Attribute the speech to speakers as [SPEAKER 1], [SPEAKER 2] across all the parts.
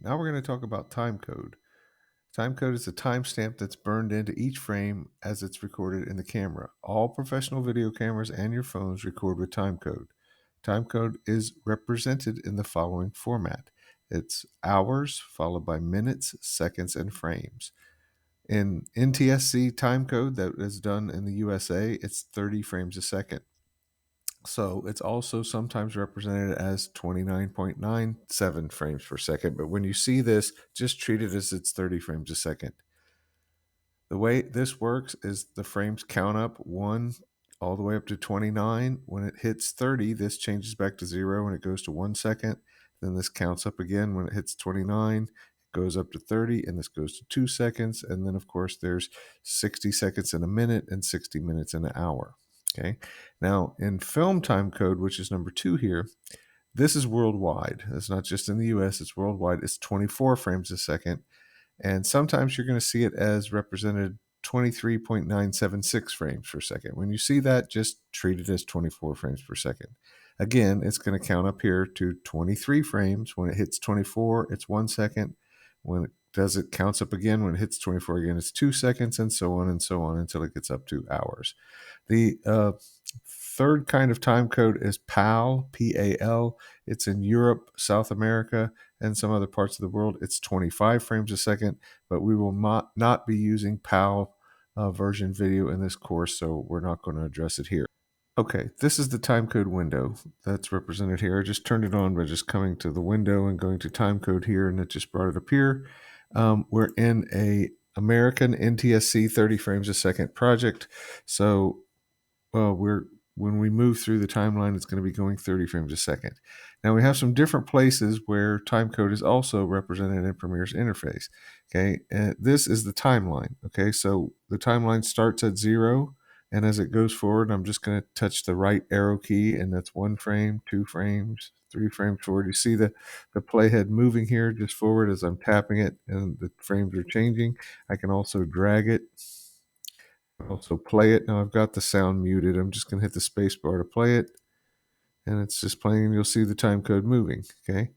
[SPEAKER 1] Now we're going to talk about timecode. Timecode is the timestamp that's burned into each frame as it's recorded in the camera. All professional video cameras and your phones record with timecode. Timecode is represented in the following format. It's hours followed by minutes, seconds, and frames. In NTSC timecode that is done in the USA, it's 30 frames a second. So it's also sometimes represented as 29.97 frames per second. But when you see this, just treat it as it's 30 frames a second. The way this works is the frames count up 1 all the way up to 29. When it hits 30, this changes back to 0 and it goes to 1 second. Then this counts up again when it hits 29. It goes up to 30 and this goes to 2 seconds. And then, of course, there's 60 seconds in a minute and 60 minutes in an hour. Okay. Now, in film time code, which is number 2 here, this is worldwide. It's not just in the US, it's worldwide. It's 24 frames a second. And sometimes you're going to see it as represented 23.976 frames per second. When you see that, just treat it as 24 frames per second. Again, it's going to count up here to 23 frames. When it hits 24, it's 1 second. When it counts up again. When it hits 24 again, it's 2 seconds, and so on until it gets up to hours. The third kind of time code is PAL, P-A-L. It's in Europe, South America, and some other parts of the world. It's 25 frames a second, but we will not be using PAL version video in this course, so we're not going to address it here. Okay, this is the timecode window that's represented here. I just turned it on by just coming to the window and going to timecode here, and it just brought it up here. We're in a American NTSC 30 frames a second project, so when we move through the timeline, it's going to be going 30 frames a second. Now we have some different places where timecode is also represented in Premiere's interface. Okay, and this is the timeline. Okay, so the timeline starts at 0, and as it goes forward, I'm just going to touch the right arrow key, and that's 1 frame, 2 frames, 3 frames forward. You see the playhead moving here just forward as I'm tapping it, and the frames are changing. I can also drag it. Also play it. Now I've got the sound muted. I'm just going to hit the space bar to play it. And it's just playing, and you'll see the time code moving. Okay.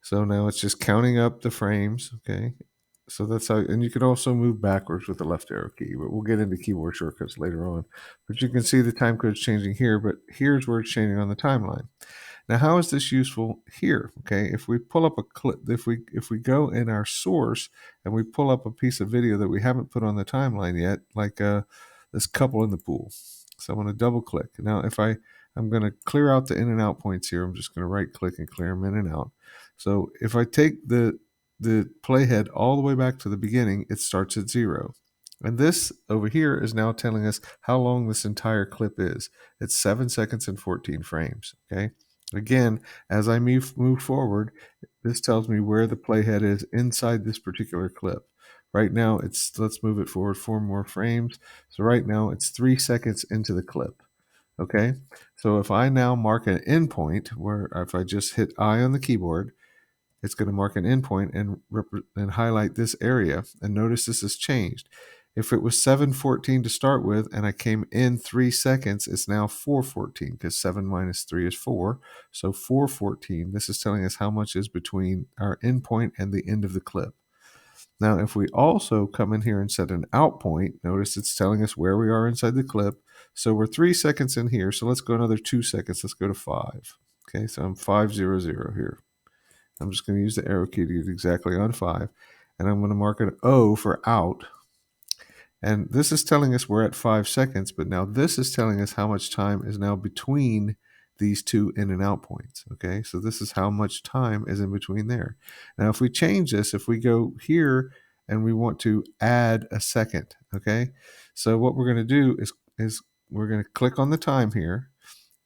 [SPEAKER 1] So now it's just counting up the frames. Okay. So that's how, and you can also move backwards with the left arrow key, but we'll get into keyboard shortcuts later on. But you can see the time code's changing here, but here's where it's changing on the timeline. Now, how is this useful here? Okay, if we pull up a clip, if we go in our source and we pull up a piece of video that we haven't put on the timeline yet, like this couple in the pool. So I'm going to double click. Now, I'm going to clear out the in and out points here. I'm just going to right click and clear them in and out. So if I take the playhead all the way back to the beginning, it starts at 0. And this over here is now telling us how long this entire clip is. It's 7 seconds and 14 frames. Okay. Again, as I move forward, this tells me where the playhead is inside this particular clip. Right now, let's move it forward 4 more frames. So right now, it's 3 seconds into the clip. Okay, so if I now mark an endpoint, where if I just hit I on the keyboard, it's going to mark an endpoint and highlight this area. And notice this has changed. If it was 7:14 to start with and I came in 3 seconds, it's now 4:14 because 7 minus 3 is 4. So 4:14, this is telling us how much is between our endpoint and the end of the clip. Now, if we also come in here and set an out point, notice it's telling us where we are inside the clip. So we're 3 seconds in here. So let's go another 2 seconds. Let's go to 5. Okay, so I'm 500 here. I'm just going to use the arrow key to get exactly on 5. And I'm going to mark an O for out. And this is telling us we're at 5 seconds, but now this is telling us how much time is now between these two in and out points. Okay, so this is how much time is in between there. Now, if we change this, if we go here and we want to add a second, okay, so what we're going to do is we're going to click on the time here,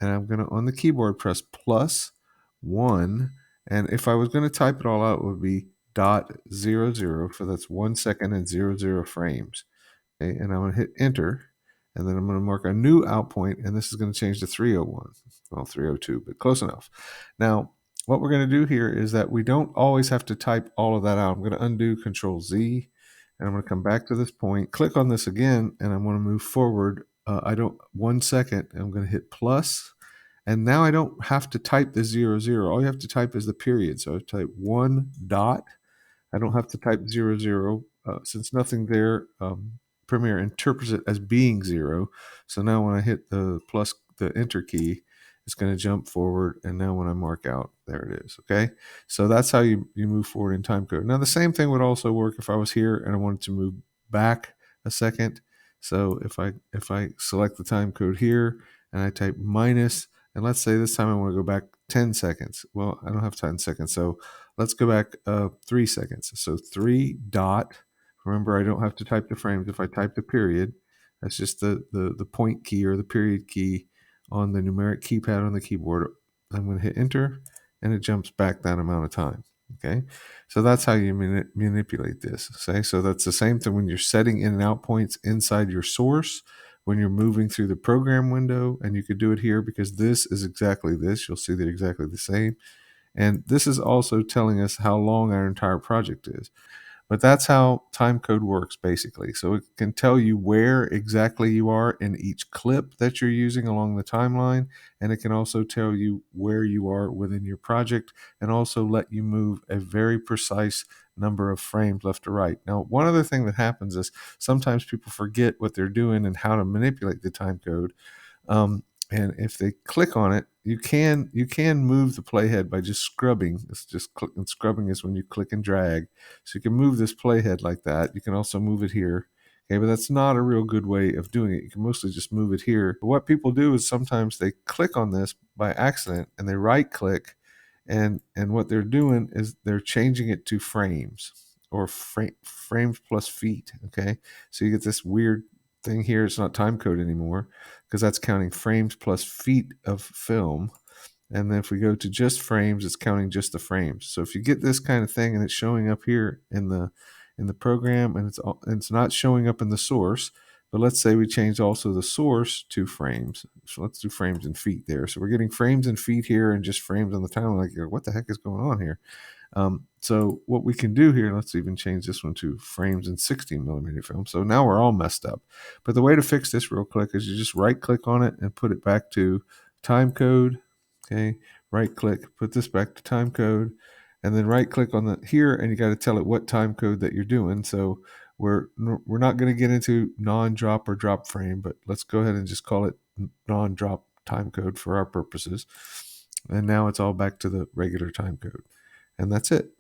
[SPEAKER 1] and I'm going to on the keyboard press +1. And if I was going to type it all out, it would be .00, so that's 1 second and 00 frames. Okay, and I'm going to hit enter, and then I'm going to mark a new out point, and this is going to change to 301. Well, 302, but close enough. Now, what we're going to do here is that we don't always have to type all of that out. I'm going to undo Control Z, and I'm going to come back to this point, click on this again, and I'm going to move forward. 1 second, and I'm going to hit plus. And now I don't have to type the 00. All you have to type is the period. So I type 1 dot, I don't have to type 00 since nothing there. Premiere interprets it as being 0. So now when I hit the enter key, it's going to jump forward. And now when I mark out, there it is. Okay. So that's how you move forward in timecode. Now the same thing would also work if I was here and I wanted to move back a second. So if I select the timecode here and I type minus, and let's say this time I want to go back 10 seconds. Well, I don't have 10 seconds. So let's go back 3 seconds. So 3 dot. Remember, I don't have to type the frames. If I type the period, that's just the point key or the period key on the numeric keypad on the keyboard. I'm going to hit enter, and it jumps back that amount of time. Okay, so that's how you manipulate this. Say, so that's the same thing when you're setting in and out points inside your source, when you're moving through the program window, and you could do it here because this is exactly this. You'll see they're exactly the same. And this is also telling us how long our entire project is. But that's how timecode works, basically. So it can tell you where exactly you are in each clip that you're using along the timeline. And it can also tell you where you are within your project and also let you move a very precise number of frames left to right. Now, one other thing that happens is sometimes people forget what they're doing and how to manipulate the timecode. And if they click on it, you can move the playhead by just scrubbing. It's just click, and scrubbing is when you click and drag. So you can move this playhead like that. You can also move it here. Okay, but that's not a real good way of doing it. You can mostly just move it here. But what people do is sometimes they click on this by accident and they right click, and what they're doing is they're changing it to frames or frames plus feet. Okay, so you get this weird thing here. It's not time code anymore because that's counting frames plus feet of film. And then if we go to just frames, it's counting just the frames. So if you get this kind of thing and it's showing up here in the program and it's not showing up in the source, but let's say we change also the source to frames. So let's do frames and feet there. So we're getting frames and feet here and just frames on the timeline. Like, what the heck is going on here? So what we can do here, let's even change this one to frames in 16 millimeter film. So now we're all messed up. But the way to fix this real quick is you just right click on it and put it back to time code. Okay, right click, put this back to time code, and then right click on the here, and you got to tell it what time code that you're doing. So we're not going to get into non-drop or drop frame, but let's go ahead and just call it non-drop time code for our purposes. And now it's all back to the regular time code. And that's it.